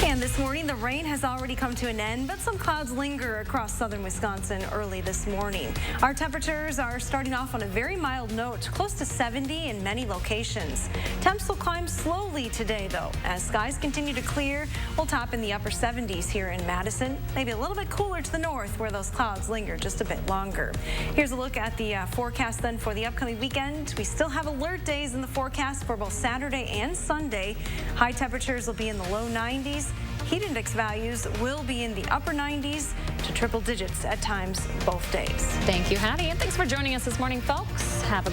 And this morning, the rain has already come to an end, but some clouds linger across southern Wisconsin early this morning. Our temperatures are starting off on a very mild note, close to 70 in many locations. Temps will climb slowly today, though, as skies continue to clear. We'll top in the upper 70s here in Madison, maybe a little bit cooler to the north where those clouds linger just a bit longer. Here's a look at the forecast then for the upcoming weekend. We still have alert days in the forecast for both Saturday and Sunday. High temperatures will be in the low 90s. Heat index values will be in the upper 90s to triple digits at times both days. Thank you, Hattie, and thanks for joining us this morning, folks. Have a